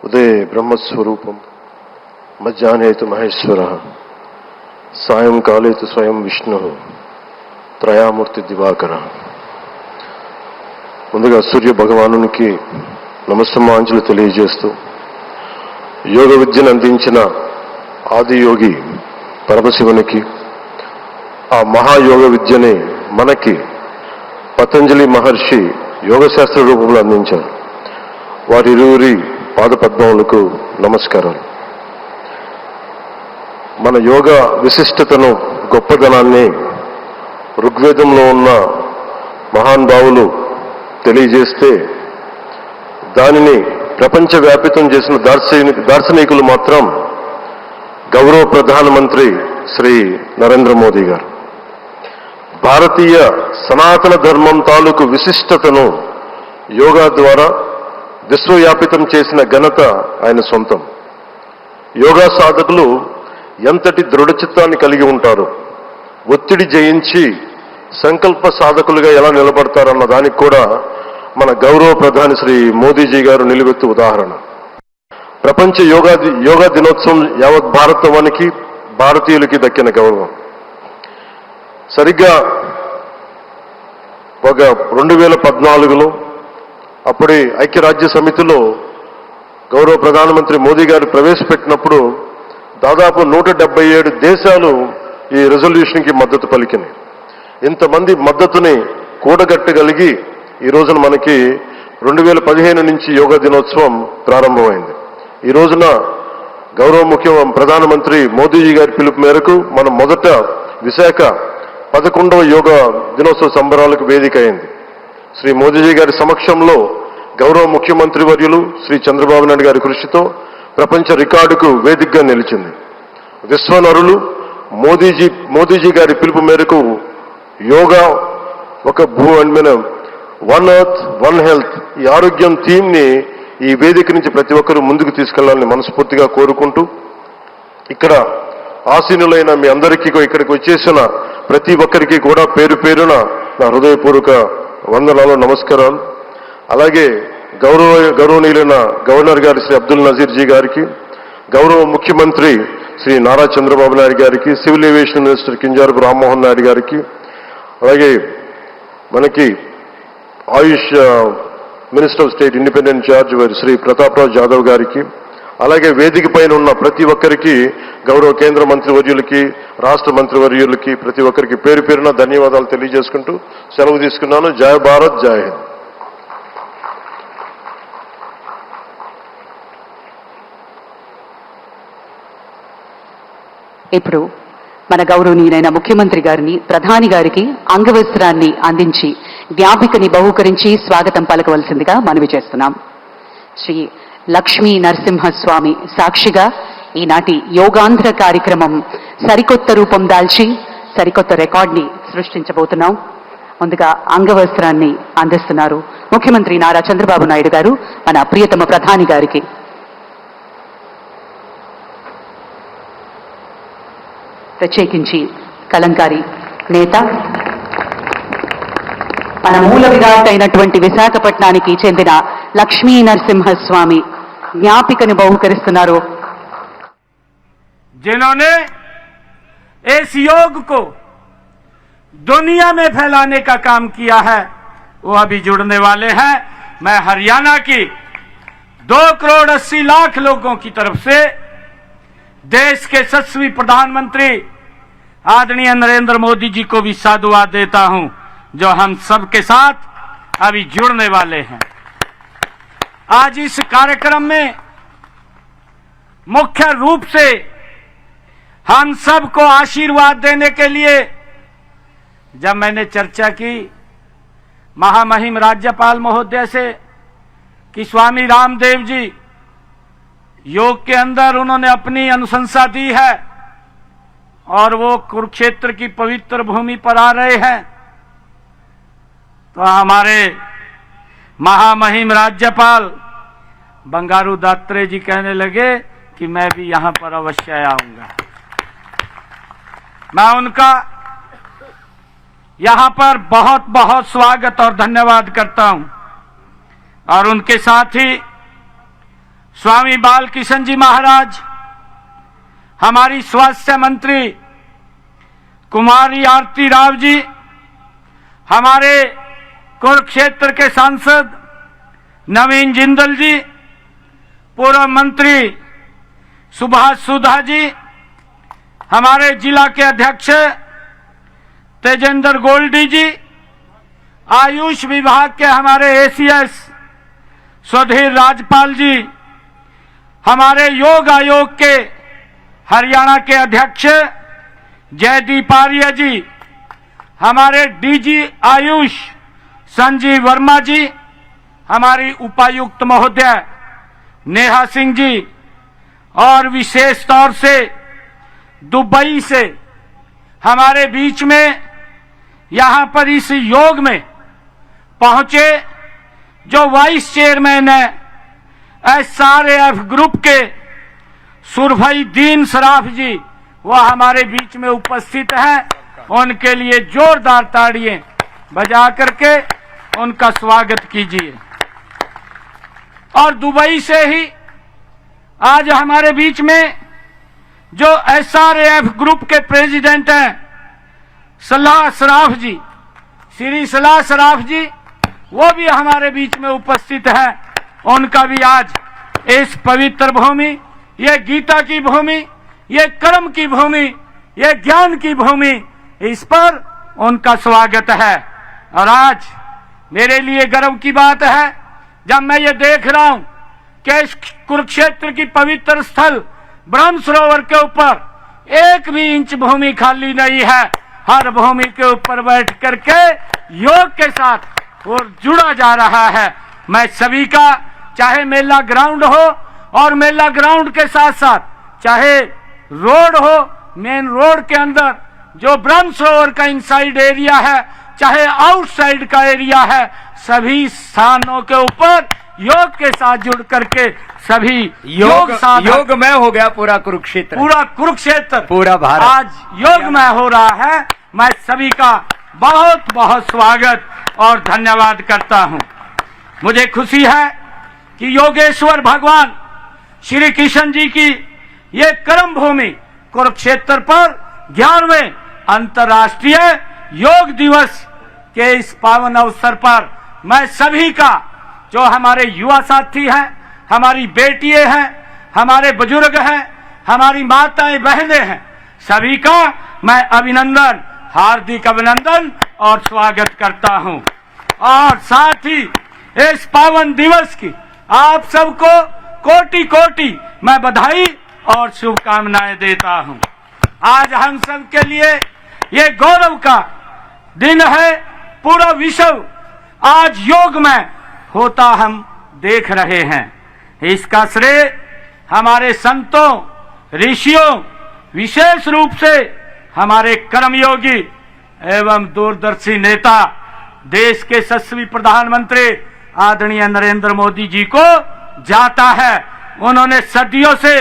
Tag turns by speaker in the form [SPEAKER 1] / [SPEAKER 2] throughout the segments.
[SPEAKER 1] उदय ब्रह्मस्वरूपम मध्याह्ने तो महेश्वरः सायंकाले तो स्वयं विष्णु त्रयामूर्ति दिवाकरः। ముందుగా సూర్య భగవానునికి నమస్సమాంజలి తెలియజేస్తూ యోగ విద్యను అందించిన ఆది యోగి పరమశివునికి ఆ మహాయోగ విద్యని మనకి పతంజలి మహర్షి యోగశాస్త్ర రూపంలో అందించారు. వారిరువురి పాదపద్మములకు నమస్కారాలు. మన యోగ విశిష్టతను గొప్పదనాన్ని ఋగ్వేదంలో ఉన్న మహానుభావులు తెలియజేస్తే దానిని ప్రపంచవ్యాపితం చేసిన దార్శనికులు మాత్రం గౌరవ ప్రధానమంత్రి శ్రీ నరేంద్ర మోదీ గారు. భారతీయ సనాతన ధర్మం తాలూకు విశిష్టతను యోగా ద్వారా విశ్వవ్యాపితం చేసిన ఘనత ఆయన సొంతం. యోగా సాధకులు ఎంతటి దృఢచిత్తాన్ని కలిగి ఉంటారు, ఒత్తిడి జయించి సంకల్ప సాధకులుగా ఎలా నిలబడతారన్న దానికి కూడా మన గౌరవ ప్రధాని శ్రీ మోదీజీ గారు నిలువెత్తు ఉదాహరణ. ప్రపంచ యోగా దినోత్సవం యావత్ భారతవానికి భారతీయులకి దక్కిన గౌరవం. సరిగ్గా ఒక 2014లో అప్పుడే ఐక్యరాజ్య సమితిలో గౌరవ ప్రధానమంత్రి మోదీ గారు ప్రవేశపెట్టినప్పుడు దాదాపు 177 దేశాలు ఈ రెజల్యూషన్కి మద్దతు పలికినాయి. ఇంతమంది మద్దతుని కూడగట్టగలిగి ఈ రోజున మనకి 2015 నుంచి యోగా దినోత్సవం ప్రారంభమైంది. ఈ రోజున గౌరవ ప్రధానమంత్రి మోదీజీ గారి పిలుపు మేరకు మనం మొదట విశాఖ 11వ యోగా దినోత్సవ సంబరాలకు వేదిక అయింది. శ్రీ మోదీజీ గారి సమక్షంలో గౌరవ ముఖ్యమంత్రి వర్యులు శ్రీ చంద్రబాబు నాయుడు గారి కృషితో ప్రపంచ రికార్డుకు వేదికగా నిలిచింది. విశ్వనరులు మోదీజీ గారి పిలుపు మేరకు యోగా ఒక వన్ ఎర్త్ వన్ హెల్త్ ఈ ఆరోగ్యం థీమ్ ని ఈ వేదిక నుంచి ప్రతి ఒక్కరూ ముందుకు తీసుకెళ్లాలని మనస్ఫూర్తిగా కోరుకుంటూ, ఇక్కడ ఆసీనులైన మీ అందరికీ ఇక్కడికి వచ్చేసిన ప్రతి ఒక్కరికి కూడా పేరు పేరున నా హృదయపూర్వక వందనాలు, నమస్కారాలు. అలాగే గౌరవనీయులైన గవర్నర్ గారి శ్రీ అబ్దుల్ నజీర్ జీ గారికి, గౌరవ ముఖ్యమంత్రి శ్రీ నారా చంద్రబాబు నాయుడు గారికి, civil aviation minister Kinjarapu Rammohan Naidu గారికి, అలాగే మనకి Ayush minister of state independent charge Shri Prataprao Jadhav గారికి, అలాగే వేదిక పైన ఉన్న ప్రతి ఒక్కరికి, గౌరవ కేంద్ర మంత్రివర్యులకి, రాష్ట్ర మంత్రివర్యులకి, ప్రతి ఒక్కరికి పేరు పేరున ధన్యవాదాలు తెలియజేసుకుంటూ సెలవు తీసుకున్నాను. జై భారత్, జై హింద్.
[SPEAKER 2] ఇప్పుడు మన గౌరవనీయులైన ముఖ్యమంత్రి గారిని ప్రధాని గారికి అంగవస్త్రాన్ని అందించి జ్ఞాపికని బహూకరించి స్వాగతం పలకవలసిందిగా మనవి చేస్తున్నాం. శ్రీ లక్ష్మీ నరసింహస్వామి సాక్షిగా ఈనాటి యోగాంధ్ర కార్యక్రమం సరికొత్త రూపం దాల్చి సరికొత్త రికార్డ్ని సృష్టించబోతున్నాం. ముందుగా అంగవస్త్రాన్ని అందిస్తున్నారు ముఖ్యమంత్రి నారా చంద్రబాబు నాయుడు గారు మన ప్రియతమ ప్రధాని గారికి. ప్రత్యేకించి కలంకారీ నేత, మన మూల విరాట్ అయినటువంటి విశాఖపట్నానికి చెందిన లక్ష్మీ నరసింహస్వామి జ్ఞాపికను బహుకరిస్తున్నారు.
[SPEAKER 3] जिन्होंने इस योग को दुनिया में फैलाने का काम किया है वो अभी जुड़ने वाले हैं. मैं हरियाणा की 2,80,00,000 लोगों की तरफ से देश के यशस्वी प्रधानमंत्री आदरणीय नरेंद्र मोदी जी को भी साधुवाद देता हूं, जो हम सब के साथ अभी जुड़ने वाले हैं. आज इस कार्यक्रम में मुख्य रूप से हम सबको आशीर्वाद देने के लिए जब मैंने चर्चा की महामहिम राज्यपाल महोदय से कि स्वामी रामदेव जी योग के अंदर उन्होंने अपनी अनुशंसा दी है और वो कुरुक्षेत्र की पवित्र भूमि पर आ रहे हैं, तो हमारे महामहिम राज्यपाल बंगारू दात्रे जी कहने लगे कि मैं भी यहां पर अवश्य आऊंगा. मैं उनका यहां पर बहुत बहुत स्वागत और धन्यवाद करता हूं और उनके साथ ही स्वामी बालकिशन जी महाराज, हमारी स्वास्थ्य मंत्री कुमारी आरती राव जी, हमारे कुरुक्षेत्र के सांसद नवीन जिंदल जी, पूर्व मंत्री सुभाष सुधा जी, हमारे जिला के अध्यक्ष तेजेंद्र गोल्डी जी, आयुष विभाग के हमारे एसीएस सुधीर राजपाल जी, हमारे योग आयोग के हरियाणा के अध्यक्ष जयदीप आर्य जी, हमारे डीजी आयुष संजीव वर्मा जी, हमारी उपायुक्त महोदय नेहा सिंह जी, और विशेष तौर से दुबई से हमारे बीच में यहां पर इस योग में पहुंचे जो वाइस चेयरमैन है SRAF ग्रुप के सुरभई दीन सराफ जी, वह हमारे बीच में उपस्थित हैं। उनके लिए जोरदार ताड़ियां बजा करके उनका स्वागत कीजिए। और दुबई से ही आज हमारे बीच में जो SRAF ग्रुप के प्रेसिडेंट हैं सलाह सराफ जी, श्री सलाह सराफ जी, वो भी हमारे बीच में उपस्थित हैं। उनका भी आज इस पवित्र भूमि, ये गीता की भूमि, ये कर्म की भूमि, ये ज्ञान की भूमि, इस पर उनका स्वागत है। और आज मेरे लिए गर्व की बात है जब मैं ये देख रहा हूं कि इस कुरुक्षेत्र की पवित्र स्थल ब्रह्म सरोवर के ऊपर एक भी इंच भूमि खाली नहीं है। हर भूमि के ऊपर बैठ करके योग के साथ और जुड़ा जा रहा है। मैं सभी का, चाहे मेला ग्राउंड हो और मेला ग्राउंड के साथ साथ चाहे रोड हो, मेन रोड के अंदर जो ब्रह्म सरोवर का इनसाइड एरिया है, चाहे आउटसाइड का एरिया है, सभी स्थानों के ऊपर योग के साथ जुड़ करके सभी
[SPEAKER 4] योग में हो गया पूरा कुरुक्षेत्र,
[SPEAKER 3] पूरा भारत आज योग में हो रहा है। मैं सभी का बहुत बहुत स्वागत और धन्यवाद करता हूं। मुझे खुशी है कि योगेश्वर भगवान श्री कृष्ण जी की ये कर्म भूमि कुरुक्षेत्र पर 11वें अंतर्राष्ट्रीय योग दिवस के इस पावन अवसर पर मैं सभी का, जो हमारे युवा साथी हैं, हमारी बेटियां हैं, हमारे बुजुर्ग हैं, हमारी माताएं बहनें हैं, सभी का मैं अभिनंदन, हार्दिक अभिनंदन और स्वागत करता हूं। और साथ ही इस पावन दिवस की आप सबको कोटि कोटि मैं बधाई और शुभकामनाएं देता हूं। आज हम सब के लिए ये गौरव का दिन है। पूरा विश्व आज योग में होता हम देख रहे हैं। इसका श्रेय हमारे संतों, ऋषियों, विशेष रूप से हमारे कर्मयोगी एवं दूरदर्शी नेता, देश के यशस्वी प्रधानमंत्री आदरणीय नरेंद्र मोदी जी को जाता है। उन्होंने सदियों से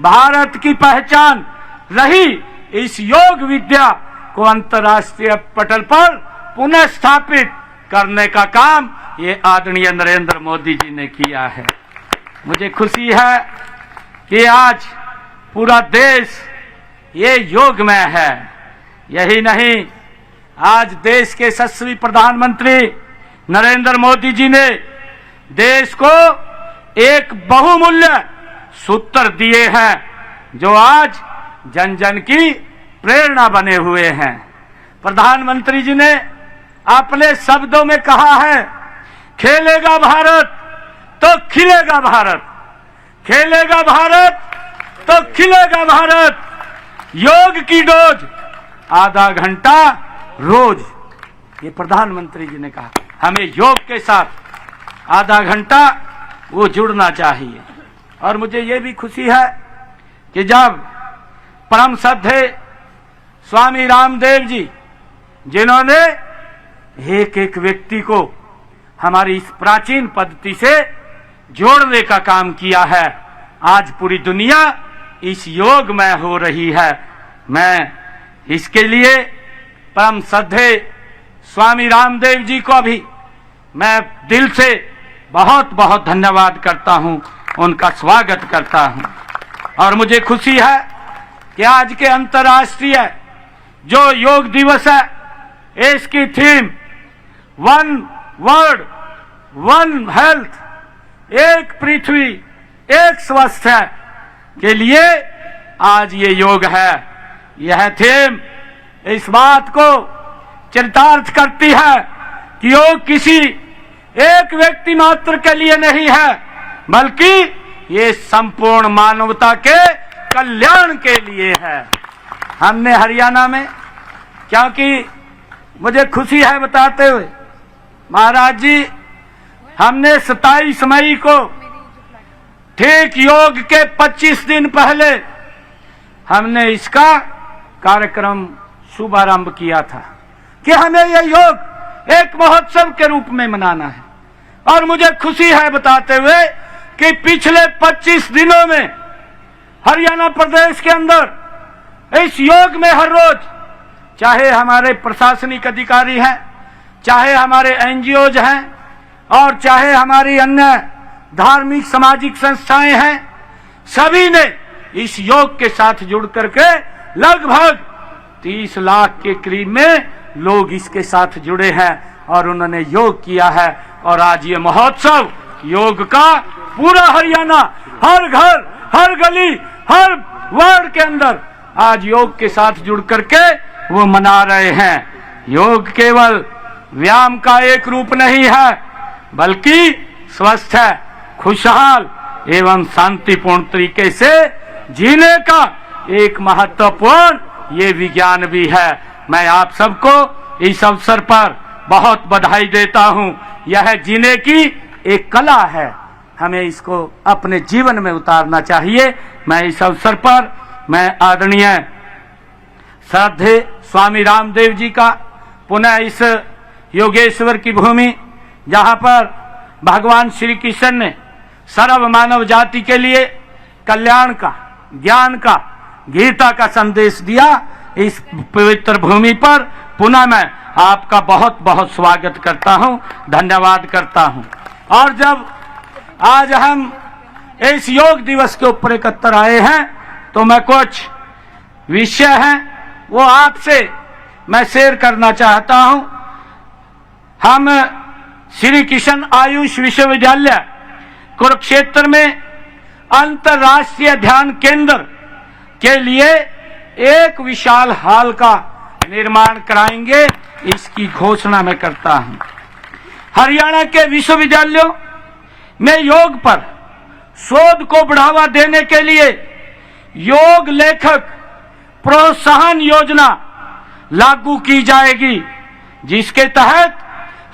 [SPEAKER 3] भारत की पहचान रही इस योग विद्या को अंतर्राष्ट्रीय पटल पर पुनः स्थापित करने का काम ये आदरणीय नरेंद्र मोदी जी ने किया है। मुझे खुशी है कि आज पूरा देश ये योग में है। यही नहीं, आज देश के यशस्वी प्रधानमंत्री नरेंद्र मोदी जी ने देश को एक बहुमूल्य सूत्र दिए हैं जो आज जन जन की प्रेरणा बने हुए हैं। प्रधानमंत्री जी ने अपने शब्दों में कहा है, खेलेगा भारत तो खिलेगा भारत, खेलेगा भारत तो खिलेगा भारत। योग की डोज आधा घंटा रोज, ये प्रधानमंत्री जी ने कहा। हमें योग के साथ आधा घंटा वो जुड़ना चाहिए। और मुझे ये भी खुशी है कि जब परम श्रद्धेय स्वामी रामदेव जी, जिन्होंने एक एक व्यक्ति को हमारी इस प्राचीन पद्धति से जोड़ने का काम किया है, आज पूरी दुनिया इस योग में हो रही है। मैं इसके लिए परम श्रद्धेय स्वामी रामदेव जी को भी मैं दिल से बहुत बहुत धन्यवाद करता हूं। उनका स्वागत करता हूं। और मुझे खुशी है कि आज के अंतर्राष्ट्रीय जो योग दिवस है, इसकी theme one world one health, एक पृथ्वी एक स्वास्थ्य के लिए आज ये योग है। यह थीम इस बात को चरितार्थ करती है कि योग किसी एक व्यक्ति मात्र के लिए नहीं है, बल्कि ये संपूर्ण मानवता के कल्याण के लिए है। हमने हरियाणा में, क्योंकि मुझे खुशी है बताते हुए, महाराज जी, हमने 27 मई को ठीक योग के 25 दिन पहले हमने इसका कार्यक्रम शुभारंभ किया था कि हमें यह योग एक महोत्सव के रूप में मनाना है। और मुझे खुशी है बताते हुए कि पिछले 25 दिनों में हरियाणा प्रदेश के अंदर इस योग में हर रोज, चाहे हमारे प्रशासनिक अधिकारी हैं, चाहे हमारे एनजीओज हैं, और चाहे हमारी अन्य धार्मिक सामाजिक संस्थाएं हैं, सभी ने इस योग के साथ जुड़ करके लगभग 30 लाख के करीब में लोग इसके साथ जुड़े हैं और उन्होंने योग किया है। और आज ये महोत्सव योग का पूरा हरियाणा, हर घर, हर गली, हर वार्ड के अंदर आज योग के साथ जुड़ करके वो मना रहे हैं। योग केवल व्यायाम का एक रूप नहीं है, बल्कि स्वस्थ है, खुशहाल एवं शांतिपूर्ण तरीके से जीने का एक महत्वपूर्ण ये विज्ञान भी है। मैं आप सबको इस अवसर पर बहुत बधाई देता हूं। यह जीने की एक कला है, हमें इसको अपने जीवन में उतारना चाहिए। मैं इस अवसर पर मैं आदरणीय श्रद्धेय स्वामी रामदेव जी का पुनः इस योगेश्वर की भूमि, जहां पर भगवान श्री कृष्ण ने सर्व मानव जाति के लिए कल्याण का, ज्ञान का, गीता का संदेश दिया, इस पवित्र भूमि पर पुनः मैं आपका बहुत बहुत स्वागत करता हूं, धन्यवाद करता हूं। और जब आज हम इस योग दिवस के ऊपर एकत्र आए हैं, तो मैं कुछ विषय हैं वो आपसे मैं शेयर करना चाहता हूं। हम श्री कृष्ण आयुष विश्वविद्यालय कुरुक्षेत्र में अंतर्राष्ट्रीय ध्यान केंद्र के लिए एक विशाल हॉल का निर्माण कराएंगे, इसकी घोषणा मैं करता हूं। हरियाणा के विश्वविद्यालयों में योग पर शोध को बढ़ावा देने के लिए योग लेखक प्रोत्साहन योजना लागू की जाएगी, जिसके तहत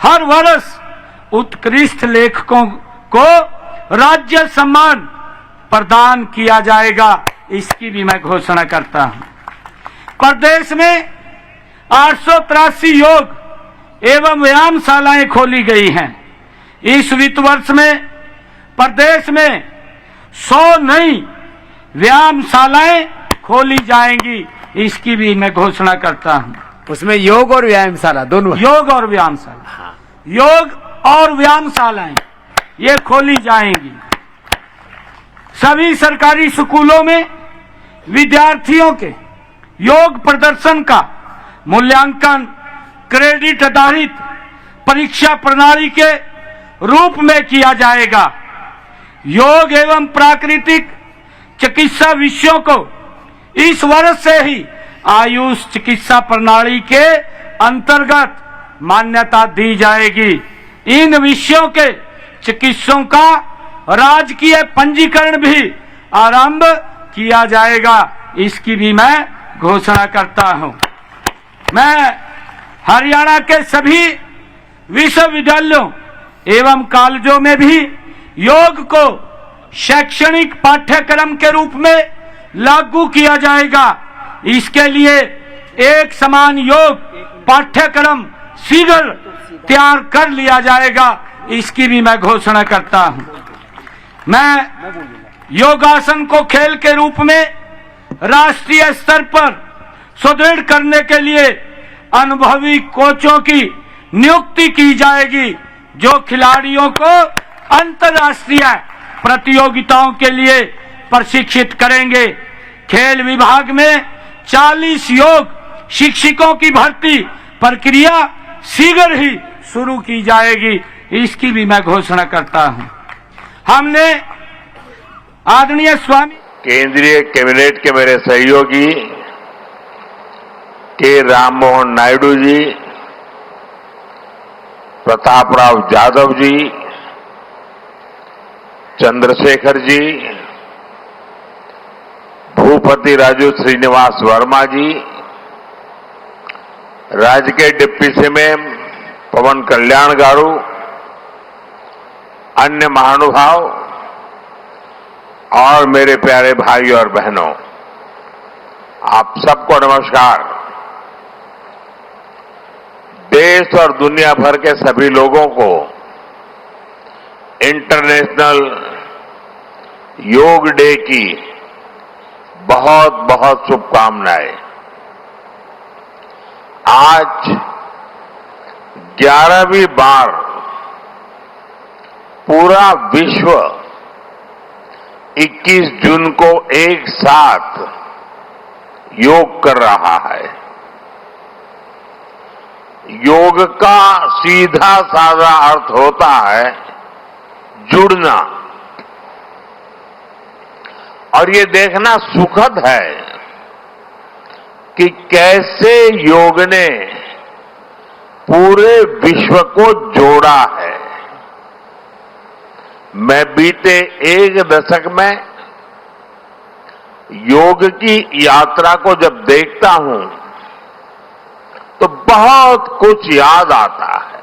[SPEAKER 3] हर वर्ष उत्कृष्ट लेखकों को राज्य सम्मान प्रदान किया जाएगा, इसकी भी मैं घोषणा करता हूं। प्रदेश में 883 योग एवं व्यायामशालाएं खोली गई हैं। इस वित्त वर्ष में प्रदेश में 100 नई व्यायामशालाएं खोली जाएंगी, इसकी भी मैं घोषणा करता हूं।
[SPEAKER 4] उसमें योग और व्यायामशाला दोनों है।
[SPEAKER 3] योग और व्यायामशाला, योग और व्यायामशालाएं ये खोली जाएंगी। सभी सरकारी स्कूलों में विद्यार्थियों के योग प्रदर्शन का मूल्यांकन क्रेडिट आधारित परीक्षा प्रणाली के रूप में किया जाएगा। योग एवं प्राकृतिक चिकित्सा विषयों को इस वर्ष से ही आयुष चिकित्सा प्रणाली के अंतर्गत मान्यता दी जाएगी। इन विषयों के चिकित्सकों का राजकीय पंजीकरण भी आरंभ किया जाएगा, इसकी भी मैं घोषणा करता हूं। मैं हरियाणा के सभी विश्वविद्यालयों एवं कॉलेजों में भी योग को शैक्षणिक पाठ्यक्रम के रूप में लागू किया जाएगा। इसके लिए एक समान योग पाठ्यक्रम शीघ्र तैयार कर लिया जाएगा, इसकी भी मैं घोषणा करता हूं। मैं योगासन को खेल के रूप में राष्ट्रीय स्तर पर सुदृढ़ करने के लिए अनुभवी कोचों की नियुक्ति की जाएगी, जो खिलाड़ियों को अंतर्राष्ट्रीय प्रतियोगिताओं के लिए प्रशिक्षित करेंगे। खेल विभाग में 40 योग शिक्षकों की भर्ती प्रक्रिया शीघ्र ही शुरू की जाएगी, इसकी भी मैं घोषणा करता हूं। हमने आदरणीय स्वामी
[SPEAKER 5] केंद्रीय कैबिनेट के मेरे सहयोगी के राममोहन नायडू जी, प्रतापराव जाधव जी, चंद्रशेखर जी, भूपति राजू श्रीनिवास वर्मा जी, राज्य के डिप्टी सीएम पवन कल्याण गारू, अन्य महानुभाव और मेरे प्यारे भाई और बहनों, आप सबको नमस्कार। देश और दुनिया भर के सभी लोगों को इंटरनेशनल योग डे की बहुत बहुत शुभकामनाएं। आज 11वीं बार पूरा विश्व 21 जून को एक साथ योग कर रहा है। योग का सीधा साधा अर्थ होता है जुड़ना, और ये देखना सुखद है कि कैसे योग ने पूरे विश्व को जोड़ा है। मैं बीते एक दशक में योग की यात्रा को जब देखता हूं तो बहुत कुछ याद आता है।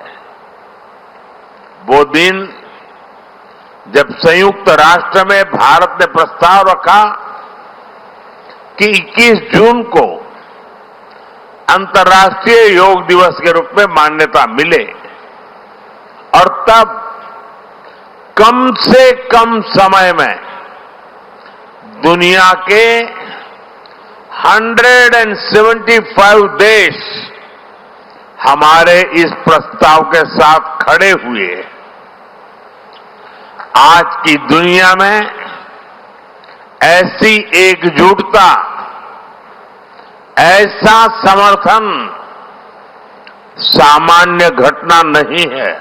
[SPEAKER 5] वो दिन जब संयुक्त राष्ट्र में भारत ने प्रस्ताव रखा कि 21 जून को अंतर्राष्ट्रीय योग दिवस के रूप में मान्यता मिले, और तब कम से कम समय में दुनिया के 175 देश हमारे इस प्रस्ताव के साथ खड़े हुए। आज की दुनिया में ऐसी एकजुटता, ऐसा समर्थन सामान्य घटना नहीं है।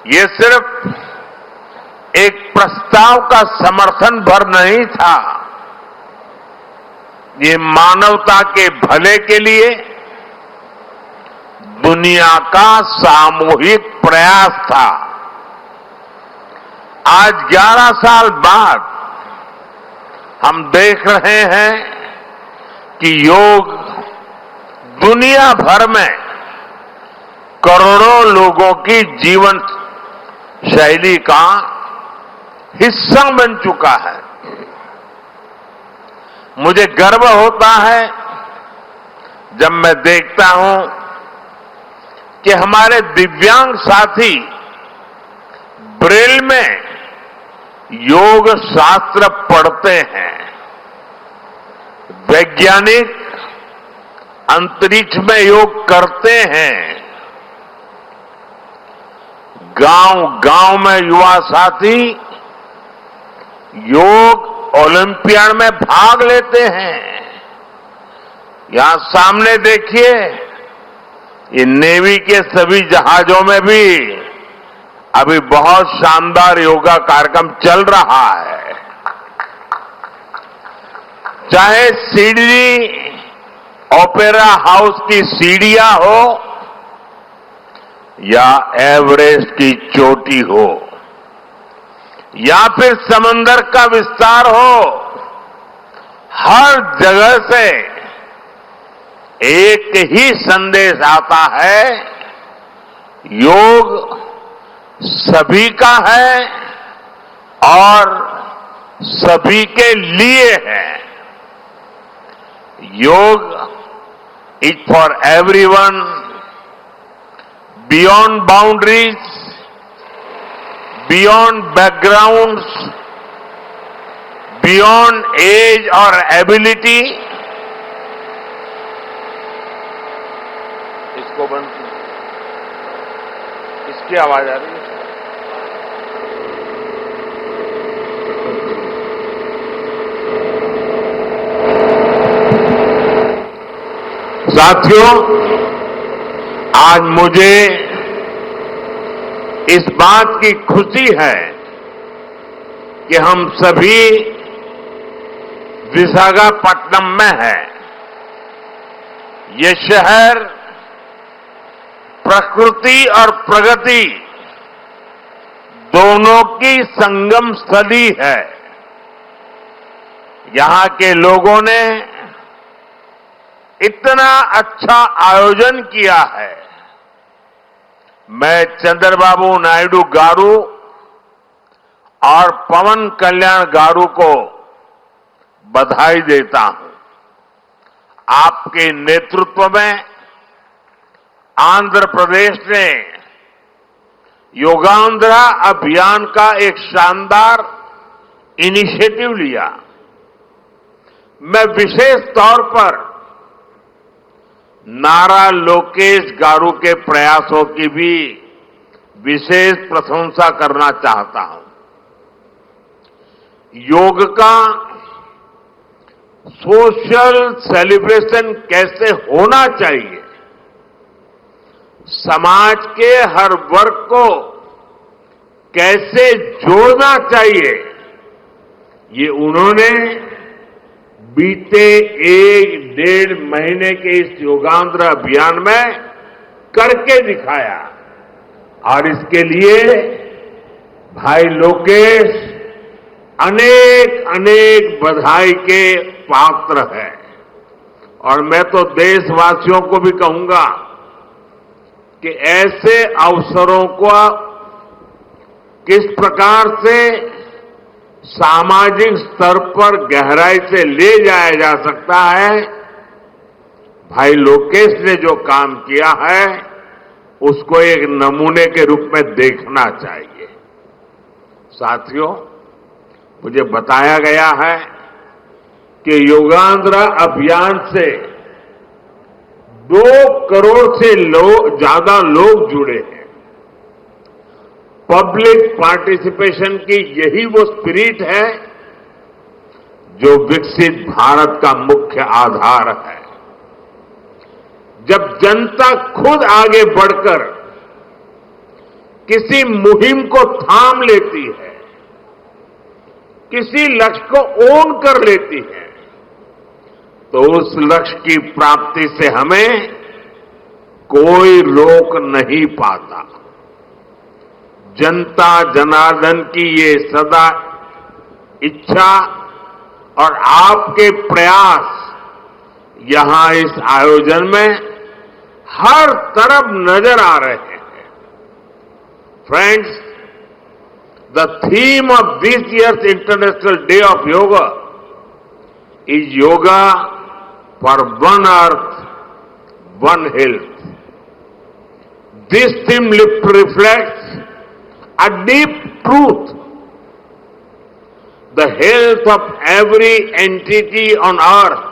[SPEAKER 5] ये सिर्फ एक प्रस्ताव का समर्थन भर नहीं था, ये मानवता के भले के लिए दुनिया का सामूहिक प्रयास था। आज 11 साल बाद हम देख रहे हैं कि योग दुनिया भर में करोड़ों लोगों की जीवन शैली का हिस्सा बन चुका है। मुझे गर्व होता है जब मैं देखता हूं कि हमारे दिव्यांग साथी ब्रेल में योग शास्त्र पढ़ते हैं। वैज्ञानिक अंतरिक्ष में योग करते हैं। गांव-गांव में युवा साथी योग ओलंपियाड में भाग लेते हैं। यहां सामने देखिए, ये नेवी के सभी जहाजों में भी अभी बहुत शानदार योगा कार्यक्रम चल रहा है। चाहे सिडनी ओपेरा हाउस की सीढ़ियां हो या एवरेस्ट की चोटी हो या फिर समंदर का विस्तार हो, हर जगह से एक ही संदेश आता है, योग सभी का है और सभी के लिए है। Yoga is for everyone, beyond boundaries, beyond backgrounds, beyond age और एबिलिटी। इसको बंद, इसकी आवाज आ रही है। साथियों, आज मुझे इस बात की खुशी है कि हम सभी विशाखापट्टनम में हैं। ये शहर प्रकृति और प्रगति दोनों की संगम स्थली है। यहां के लोगों ने इतना अच्छा आयोजन किया है। मैं चंद्रबाबू नायडू गारू और पवन कल्याण गारू को बधाई देता हूं। आपके नेतृत्व में आंध्र प्रदेश ने योगांध्रा अभियान का एक शानदार इनिशिएटिव लिया। मैं विशेष तौर पर नारा लोकेश गारू के प्रयासों की भी विशेष प्रशंसा करना चाहता हूं। योग का सोशल सेलिब्रेशन कैसे होना चाहिए, समाज के हर वर्ग को कैसे जोड़ना चाहिए, ये उन्होंने बीते 1-1.5 महीने के इस योगांध्र अभियान में करके दिखाया। और इसके लिए भाई लोकेश अनेक अनेक बधाई के पात्र है। और मैं तो देशवासियों को भी कहूंगा कि ऐसे अवसरों को किस प्रकार से सामाजिक स्तर पर गहराई से ले जाया जा सकता है, भाई लोकेश ने जो काम किया है उसको एक नमूने के रूप में देखना चाहिए। साथियों, मुझे बताया गया है कि योगांध्र अभियान से 2 करोड़ से ज्यादा लोग जुड़े हैं। पब्लिक पार्टिसिपेशन की यही वो स्पिरिट है जो विकसित भारत का मुख्य आधार है। जब जनता खुद आगे बढ़कर किसी मुहिम को थाम लेती है, किसी लक्ष्य को ओन कर लेती है, तो उस लक्ष्य की प्राप्ति से हमें कोई रोक नहीं पाता। जनता जनार्दन की ये सदा इच्छा और आपके प्रयास यहां इस आयोजन में हर तरफ नजर आ रहे हैं। Friends, the theme of this years international day of yoga is yoga for one earth, one health. This theme reflects a deep truth. The health of every entity on earth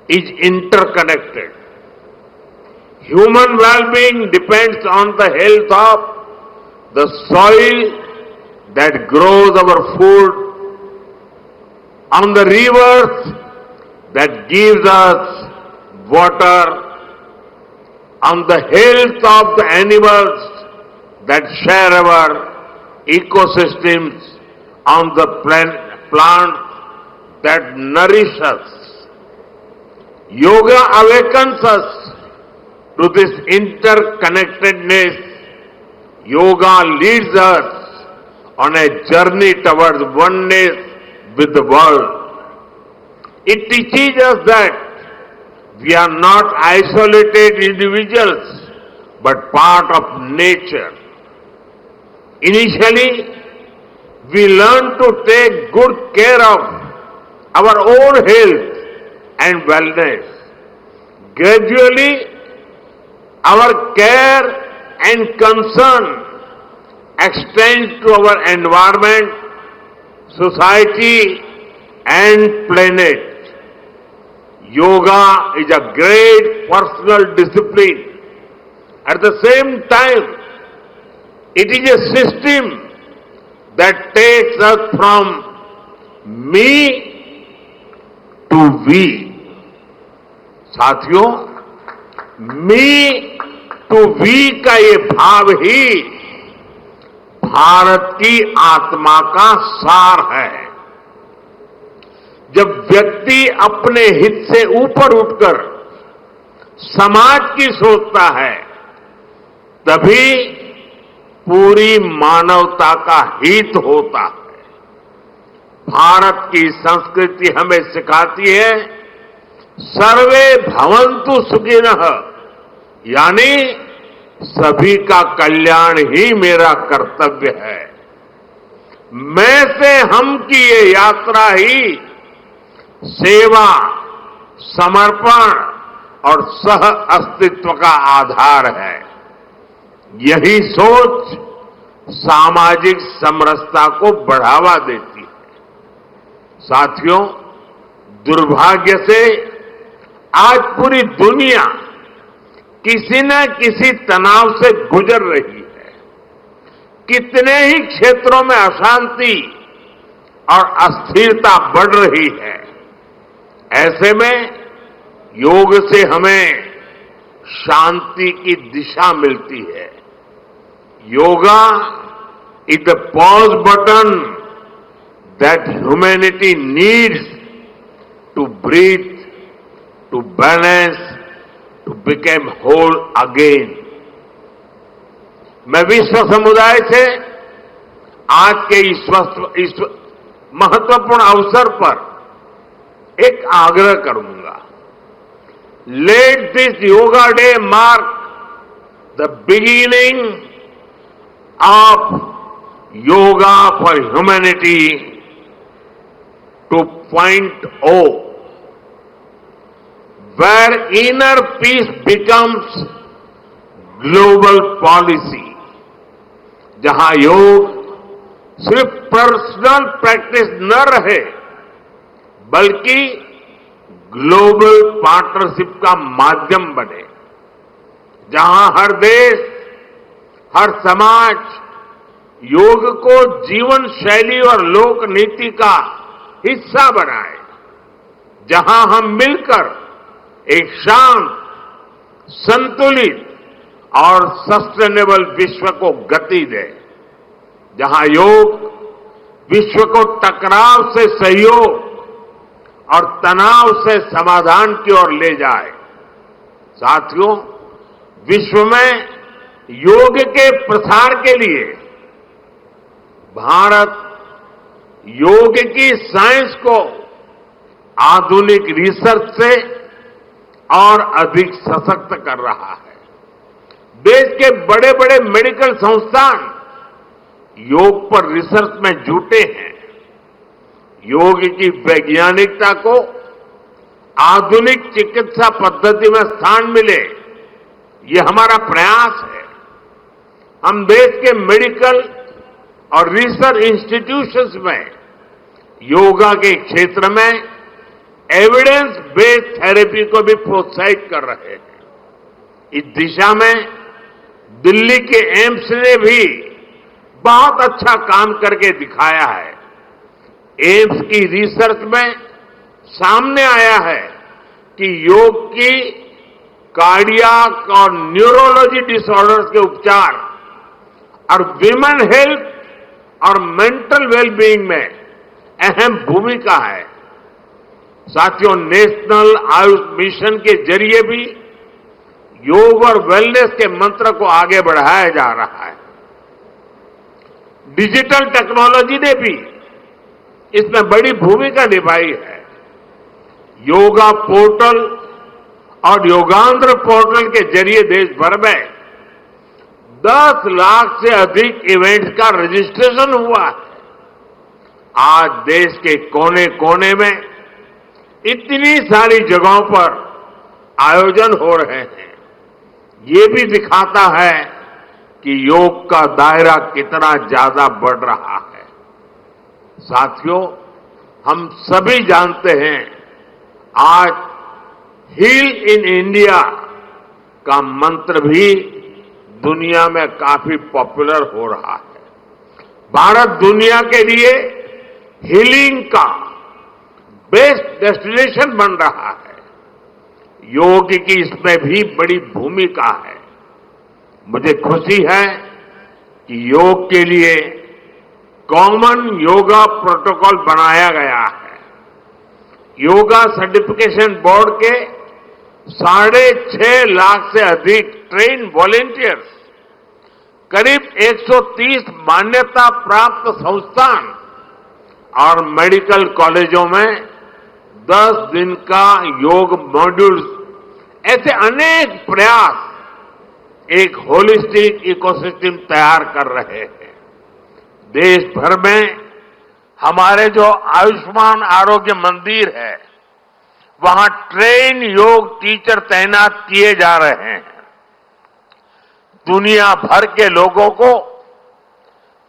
[SPEAKER 5] is interconnected. Human well-being depends on the health of the soil that grows our food, on the rivers that gives us water, on the health of the animals that share our ecosystems, on the plants that nourish us. Yoga awakens us to this interconnectedness. Yoga leads us on a journey towards oneness with the world. It teaches us that we are not isolated individuals, but part of nature. Initially, we learn to take good care of our own health and wellness. Gradually, our care and concern extends to our environment, society, and planet. Yoga is a great personal discipline. At the same time, it is a system that takes us from me to we. साथियों, मी to we का ये भाव ही भारत की आत्मा का सार है। जब व्यक्ति अपने हित से ऊपर उठकर समाज की सोचता है, तभी पूरी मानवता का हित होता है। भारत की संस्कृति हमें सिखाती है सर्वे भवन्तु सुखिनः, यानी सभी का कल्याण ही मेरा कर्तव्य है। मैं से हम की ये यात्रा ही सेवा, समर्पण और सह अस्तित्व का आधार है। यही सोच सामाजिक समरसता को बढ़ावा देती है। साथियों, दुर्भाग्य से आज पूरी दुनिया किसी न किसी तनाव से गुजर रही है। कितने ही क्षेत्रों में अशांति और अस्थिरता बढ़ रही है। ऐसे में योग से हमें शांति की दिशा मिलती है। Yoga is the pause button that humanity needs to breathe, to balance, to become whole again. मैं विश्व समुदाय से आज के इस महत्वपूर्ण अवसर पर एक आग्रह करूंगा। Let this yoga day mark the beginning of yoga for humanity 2.0, where inner peace becomes global policy, जहां योग सिर्फ पर्सनल प्रैक्टिस न रहे बल्कि ग्लोबल पार्टनरशिप का माध्यम बने, जहां हर देश, हर समाज योग को जीवन शैली और लोक नीति का हिस्सा बनाए, जहां हम मिलकर एक शांत, संतुलित और सस्टेनेबल विश्व को गति दे, जहां योग विश्व को टकराव से सहयोग और तनाव से समाधान की ओर ले जाए। साथियों, विश्व में योग के प्रसार के लिए भारत योग की साइंस को आधुनिक रिसर्च से और अधिक सशक्त कर रहा है। देश के बड़े बड़े मेडिकल संस्थान योग पर रिसर्च में जुटे हैं। योग की वैज्ञानिकता को आधुनिक चिकित्सा पद्धति में स्थान मिले, ये हमारा प्रयास है। हम देश के मेडिकल और रिसर्च इंस्टीट्यूशंस में योगा के क्षेत्र में एविडेंस बेस्ड थेरेपी को भी प्रोत्साहित कर रहे हैं। इस दिशा में दिल्ली के एम्स ने भी बहुत अच्छा काम करके दिखाया है। एम्स की रिसर्च में सामने आया है कि योग की कार्डियक और न्यूरोलॉजी डिसऑर्डर्स के उपचार और विमेन हेल्थ और मेंटल वेलबीइंग में अहम भूमिका है। साथियों, नेशनल आयुष मिशन के जरिए भी योग और वेलनेस के मंत्र को आगे बढ़ाया जा रहा है। डिजिटल टेक्नोलॉजी ने भी इसमें बड़ी भूमिका निभाई है। योगा पोर्टल और योगांध्र पोर्टल के जरिए देश भर में 10 लाख से अधिक इवेंट्स का रजिस्ट्रेशन हुआ है। आज देश के कोने कोने में इतनी सारी जगहों पर आयोजन हो रहे हैं। ये भी दिखाता है कि योग का दायरा कितना ज्यादा बढ़ रहा है। साथियों, हम सभी जानते हैं आज हील इन इंडिया का मंत्र भी दुनिया में काफी पॉपुलर हो रहा है। भारत दुनिया के लिए हीलिंग का बेस्ट डेस्टिनेशन बन रहा है। योग की इसमें भी बड़ी भूमिका है। मुझे खुशी है कि योग के लिए कॉमन योगा प्रोटोकॉल बनाया गया है। योगा सर्टिफिकेशन बोर्ड के 6.5 लाख से अधिक ट्रेन वॉलेंटियर्स, करीब 130 मान्यता प्राप्त संस्थान और मेडिकल कॉलेजों में 10 दिन का योग मॉड्यूल्स, ऐसे अनेक प्रयास एक होलिस्टिक इकोसिस्टम तैयार कर रहे हैं। देश भर में हमारे जो आयुष्मान आरोग्य मंदिर है, वहां ट्रेन योग टीचर तैनात किए जा रहे हैं। दुनिया भर के लोगों को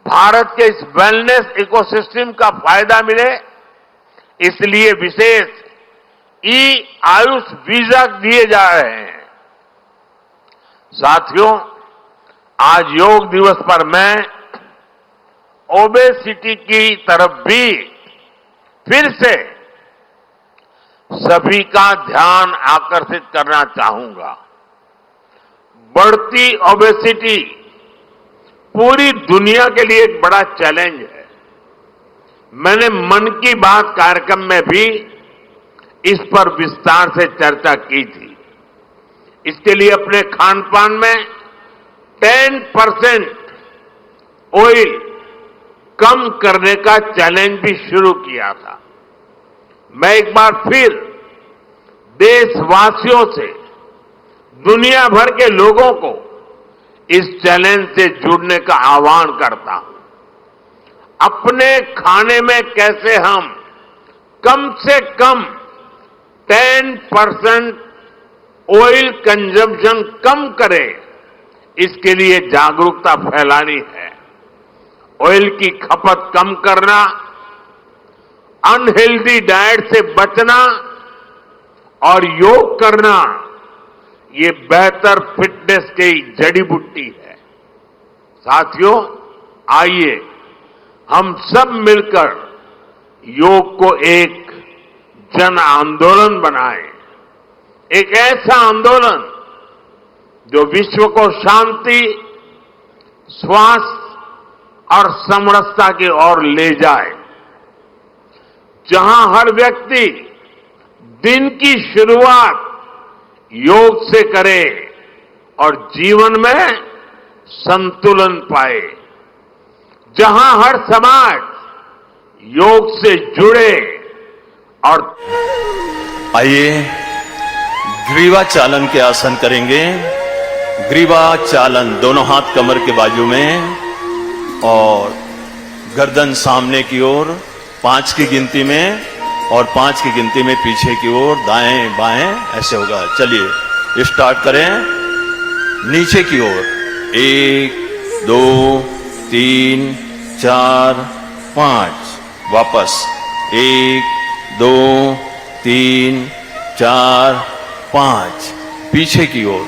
[SPEAKER 5] भारत के इस वेलनेस इकोसिस्टम का फायदा मिले, इसलिए विशेष आयुष वीजा दिए जा रहे हैं। साथियों, आज योग दिवस पर मैं ओबेसिटी की तरफ भी फिर से सभी का ध्यान आकर्षित करना चाहूंगा। बढ़ती ओबेसिटी पूरी दुनिया के लिए एक बड़ा चैलेंज है। मैंने मन की बात कार्यक्रम में भी इस पर विस्तार से चर्चा की थी। इसके लिए अपने खान पान में 10% ऑयल कम करने का चैलेंज भी शुरू किया था। मैं एक बार फिर देशवासियों से, दुनिया भर के लोगों को इस चैलेंज से जुड़ने का आह्वान करता हूं। अपने खाने में कैसे हम कम से कम 10% ऑयल कंजम्पशन कम करें, इसके लिए जागरूकता फैलानी है। ऑयल की खपत कम करना, अनहेल्दी डाइट से बचना और योग करना, ये बेहतर फिटनेस की जड़ी बूटी है। साथियों, आइए हम सब मिलकर योग को एक जन आंदोलन बनाएं, एक ऐसा आंदोलन जो विश्व को शांति, स्वास्थ्य और समरसता की ओर ले जाए, जहां हर व्यक्ति दिन की शुरुआत योग से करे और जीवन में संतुलन पाए, जहां हर समाज योग से जुड़े और
[SPEAKER 6] आइए ग्रीवा चालन के आसन करेंगे। ग्रीवा चालन, दोनों हाथ कमर के बाजू में और गर्दन सामने की ओर 5 की गिनती में, और 5 की गिनती में पीछे की ओर, दाएं बाएं ऐसे होगा। चलिए स्टार्ट करें। नीचे की ओर 1 2 3 4 5, वापस 1 2 3 4 5, पीछे की ओर